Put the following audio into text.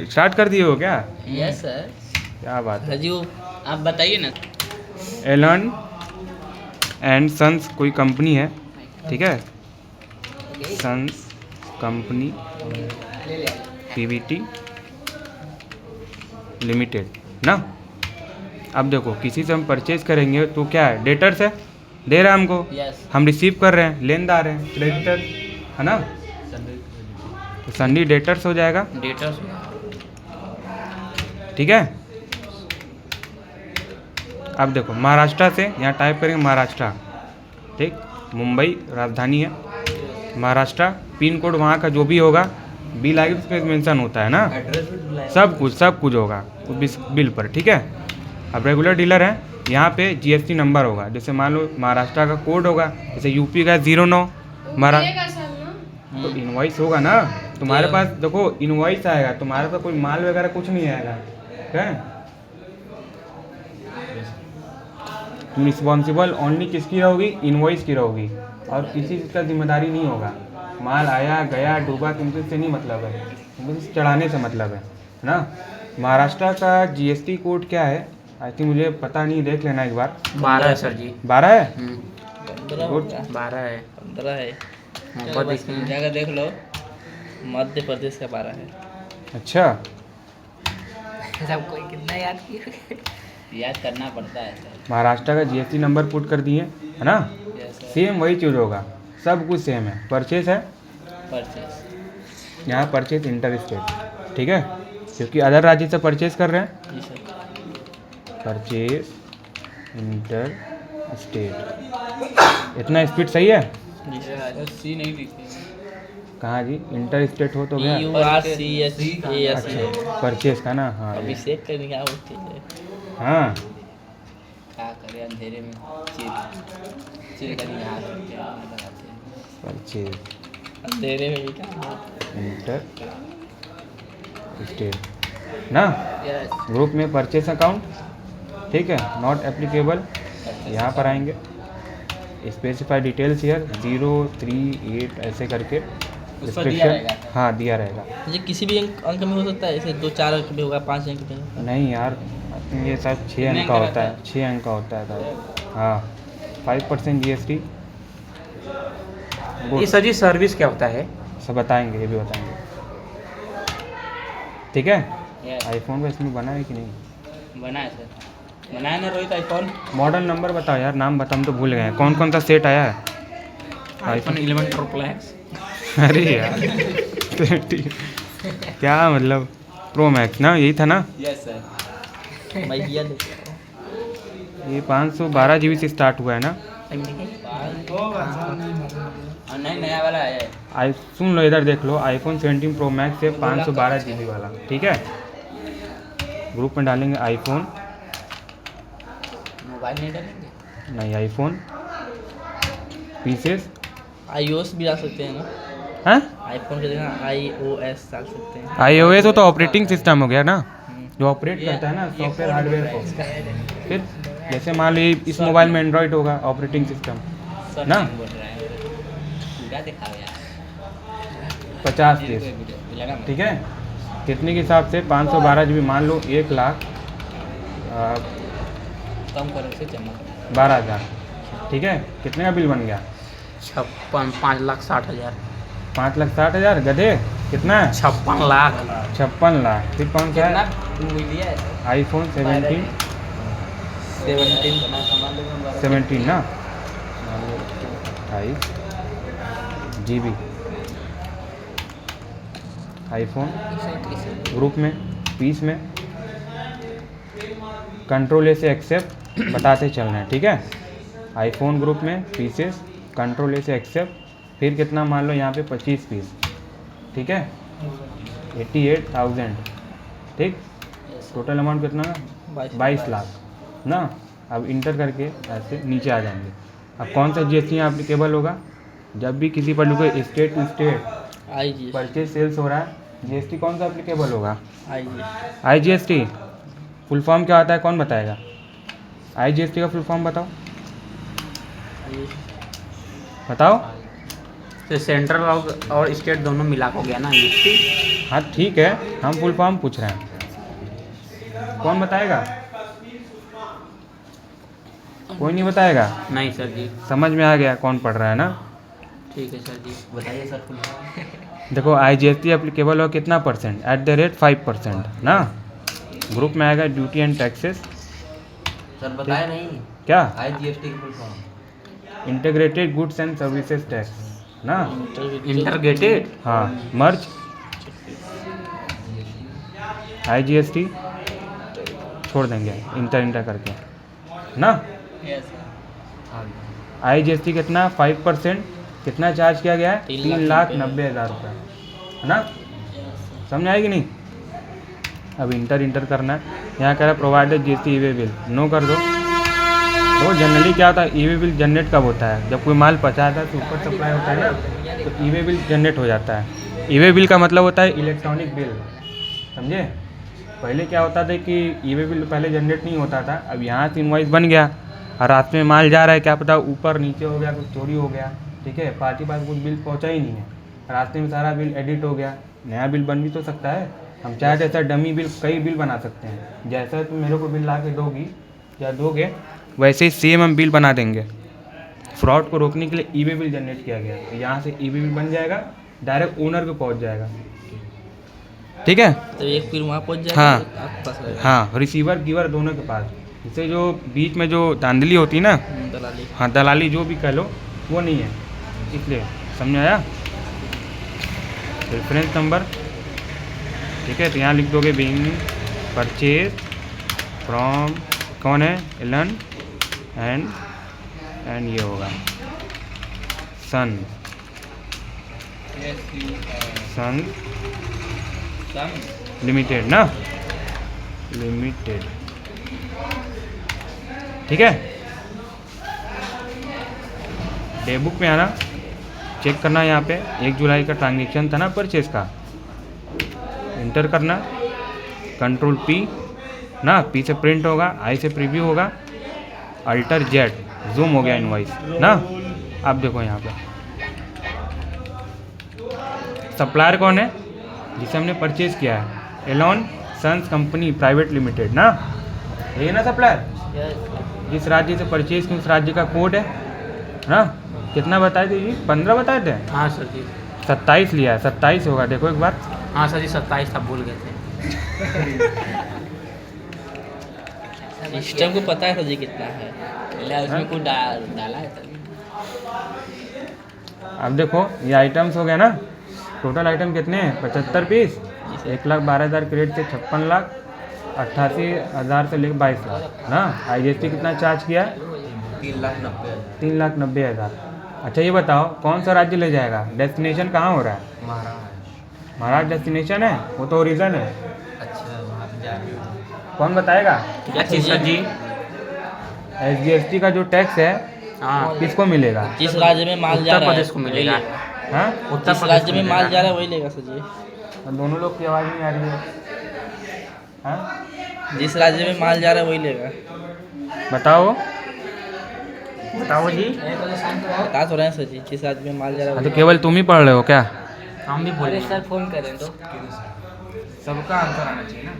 Start कर दिए हो क्या? Yes sir. क्या बात है। राजू आप बताइए ना। एलन एंड सन्स कोई कंपनी है, ठीक है, सन्स कंपनी पीवीटी लिमिटेड ना। अब देखो किसी से हम परचेज करेंगे तो क्या है, डेटर्स है, दे रहा है हमको, यस हम रिसीव कर रहे हैं, लेनदार है, क्रेडिटर है ना, तो सन्नी डेटर्स हो जाएगा, डेटा ठीक है। अब देखो महाराष्ट्र से यहाँ टाइप करेंगे महाराष्ट्र, ठीक, मुंबई राजधानी है, महाराष्ट्र, पिन कोड वहाँ का जो भी होगा, बिल आगे उसमें मेंशन होता है ना, सब कुछ होगा उस बिल पर, ठीक है। अब रेगुलर डीलर है, यहाँ पे जीएसटी नंबर होगा, जैसे मान लो महाराष्ट्र का कोड होगा, जैसे यूपी का 09 तो इनवॉइस होगा ना तुम्हारे पास, देखो इनवॉइस आएगा तुम्हारे पास, कोई माल वगैरह कुछ नहीं आएगा, ठीक है। तुम रिस्पॉन्सिबल ओनली किसकी रहोगी, इनवॉइस की रहोगी, और किसी का जिम्मेदारी नहीं होगा, माल आया गया डूबा तुमसे से नहीं मतलब है, तुमसे चढ़ाने से मतलब है ना। महाराष्ट्र का जीएसटी कोड क्या है, आई थिंक मुझे पता नहीं, देख लेना एक बार। 12 है सर जी। 12 है, 12 है 15 है, जगह देख लो, मध्य प्रदेश का 12 है। अच्छा सब कोई कितना याद किया, याद करना पड़ता है सर। महाराष्ट्र का जीएसटी नंबर पुट कर दिए है ना, सेम वही चीज़ होगा, सब कुछ सेम है, परचेस है, परचेस यहाँ परचेस इंटर स्टेट, ठीक है, क्योंकि अदर राज्य से परचेस कर रहे हैं, जी सर। परचेस इंटर स्टेट, इतना स्पीड सही है? जी सर। सी नहीं लिखते कहाँ जी, इंटर स्टेट हो तो गया, URCSAS अच्छा परचेस का ना, हाँ अभी सेट करने क्या होती है, हाँ क्या करें अंधेरे में चिर करने हाथ लगाते हैं, परचेस अंधेरे में भी क्या इंटर स्टेट ना, ग्रुप में परचेस अकाउंट, ठीक है, नॉट एप्लीकेबल, यहाँ पर आएंगे, स्पेसिफाई डिटेल्स हियर 038 ऐसे करके डिस्क्रिप्शन, हाँ दिया रहेगा। ये किसी भी अंक में हो सकता है, जैसे 2-4 अंक में होगा, 5 अंक में होगा। नहीं यार, ये शायद 6 अंक का होता है, 6 अंक का होता है शायद, हाँ 5% जीएसटी। ये सर जी सर्विस क्या होता है? सब बताएंगे, ये भी बताएंगे, ठीक है। Yes. आईफोन का इसमें बना है कि नहीं? बना है सर, बनाया ना रोहित आईफोन। मॉडल नंबर बताओ यार, नाम बता, हम तो भूल गए हैं, कौन कौन सा सेट आया है? IPhone 11 pro max. अरे यार क्या मतलब, प्रो मैक्स ना, यही था ना? Yes sir. भैया देखो ये 512 GB से स्टार्ट हुआ है ना। नहीं, नया वाला आया है। आई सुन लो, इधर देख लो, आईफोन 17 प्रो मैक्स से 512 GB वाला, ठीक है। ग्रुप में डालेंगे आईफोन, मोबाइल नहीं डालेंगे, नहीं आईफोन पीसेस, iOS भी डाल सकते हैं ना, हैं आईफोन के जगह iOS डाल सकते हैं। iOS हो तो ऑपरेटिंग सिस्टम हो गया ना, जो ऑपरेट करता है ना सॉफ्टवेयर हार्डवेयर को। फिर जैसे मान लो इस मोबाइल में एंड्रॉयड होगा ऑपरेटिंग सिस्टम सर ना, बोल रहा है पूरा दिखाओ यार, 50 पीस, ठीक है। कितने के हिसाब से 512 GB, मान लो 1,00,000 कम करो से चमक 12,000, ठीक है, कितने का बिल बन गया? 5,60,000। 5,60,000 गधे, कितना है? 56 लाख। 56 लाख। फिर कौन सा है? लिया है आईफोन 17 ना, 28 GB आईफोन ग्रुप में, पीस में, कंट्रोल ए से एक्सेप्ट बताते चल रहे हैं, ठीक है। आईफोन ग्रुप में पीसेस, कंट्रोल ए से एक्सेप्ट, फिर कितना मान लो यहाँ पे 25 पीस, ठीक है, 88,000, ठीक। टोटल अमाउंट कितना है? 22 लाख ना। अब इंटर करके ऐसे नीचे आ जाएंगे। अब कौन सा जीएसटी यहाँ एप्लीकेबल होगा? जब भी किसी पर कोई state to state purchase sales हो रहा है, जीएसटी कौन सा एप्लीकेबल होगा? आईजीएसटी। फुल फॉर्म क्या होता है, कौन बताएगा? आईजीएसटी का फुल फॉर्म बताओ, बताओ। तो सेंट्रल और स्टेट दोनों मिला हो गया ना जीएसटी। हाँ ठीक है, हम फुल फॉर्म पूछ रहे हैं। कौन बताएगा? कोई नहीं बताएगा? नहीं सर जी। समझ में आ गया कौन पढ़ रहा है ना? ठीक है सर जी। बताइए सर फुल देखो IGST एप्लीकेबल हो कितना परसेंट? @5% ना। ग्रुप में आएगा ड्यूटी एंड टैक्सेस। सर बताया नहीं क्या? IGST की full form. Integrated goods and services tax ना। इंटरगेटेड। हाँ, मर्ज IGST छोड़ देंगे इंटर करके ना। IGST कितना? 5%। कितना चार्ज किया गया है? 3,90,000 रुपये है ना। समझ आएगी नहीं? अब इंटर करना है। यहाँ कह रहा है provided GST e-way bill, no कर दो। तो जनरली क्या होता है, ई-वे बिल जनरेट कब होता है? जब कोई माल पहुँचाता है तो ऊपर सप्लाई होता है ना, तो ई-वे बिल जनरेट हो जाता है। ई-वे बिल का मतलब होता है इलेक्ट्रॉनिक बिल, समझे? पहले क्या होता था कि ई-वे बिल पहले जनरेट नहीं होता था, अब यहाँ से इनवॉइस बन गया और रास्ते में माल जा रहा है, क्या पता ऊपर नीचे हो गया, कुछ चोरी हो गया, ठीक है, पार्टी पास कुछ बिल पहुँचा ही नहीं है, रास्ते में सारा बिल एडिट हो गया, नया बिल बन भी तो सकता है। हम चाहे तो ऐसा डमी बिल, कई बिल बना सकते हैं। जैसा तुम मेरे को बिल ला के दोगी या दोगे, वैसे ही सेम हम बिल बना देंगे। फ्रॉड को रोकने के लिए ई-वे बिल जनरेट किया गया, तो यहाँ से ई-वे बिल बन जाएगा, डायरेक्ट ओनर को पहुँच जाएगा, ठीक है। तो एक फिर वहाँ पहुँच जाएगा। हाँ आपके पास रहेगा। हाँ, रिसीवर गिवर दोनों के पास। इससे जो बीच में जो धांधली होती है ना, दलाली। हाँ दलाली जो भी कह लो, वो नहीं है, इसलिए। समझ आया? रेफरेंस नंबर, ठीक है, तो यहाँ लिख दोगे बीइंग परचेज फ्रॉम, कौन है? एलन एंड ये होगा सन लिमिटेड ना, लिमिटेड, ठीक है। डे बुक में आना, चेक करना, यहाँ पे 1 जुलाई का ट्रांजेक्शन था ना परचेज का, इंटर करना, कंट्रोल P ना, P से प्रिंट होगा, I से प्रीव्यू होगा, अल्टर Z जूम हो गया इनवॉइस ना। अब देखो यहाँ पे सप्लायर कौन है? जिसे हमने परचेज किया है, Elon Sons company private limited ना, ये ना सप्लायर। जिस राज्य से परचेज की उस राज्य का कोड है ना। कितना बताए थे जी? 15 बताए थे। हाँ सर जी। 27 लिया है, 27 होगा, देखो एक बार। हाँ सर जी 27 था, भूल गए थे। सिस्टम को पता है सर जी कितना है, उसमें कुछ डाला है सर। अब देखो ये आइटम्स हो गए ना, टोटल आइटम कितने हैं? 75 पीस, 1,12,000 क्रेडिट से 56,88,000 से लेकर 22 लाख ना। IGST कितना चार्ज किया? 3,90,000। अच्छा ये बताओ कौन सा राज्य ले जाएगा? डेस्टिनेशन कहाँ हो रहा है? महाराष्ट्र डेस्टिनेशन है, वो तो ओरिजिन है। अच्छा वहाँ पे जा रहे हो। कौन बताएगा? सर जी। SGST का जो टैक्स है हाँ, किसको मिलेगा? जिस राज्य में माल जा उत्तर रहा है प्रदेश को मिलेगा। हाँ, उत्तर जिस प्रदेश राज्य को में माल मिलेगा। जा रहा है वही लेगा सर जी। दोनों लोग की आवाज़ नहीं आ रही है। हाँ जिस राज्य में माल जा रहा है वही लेगा। बताओ। बताओ जी। बता तो रहे हैं सर जी, जिस राज्य में माल जा रहा है तो केवल तुम ही पढ़ रहे हो क्या? हम भी बोले सर फोन करें तो सबका आंसर आना चाहिए ना।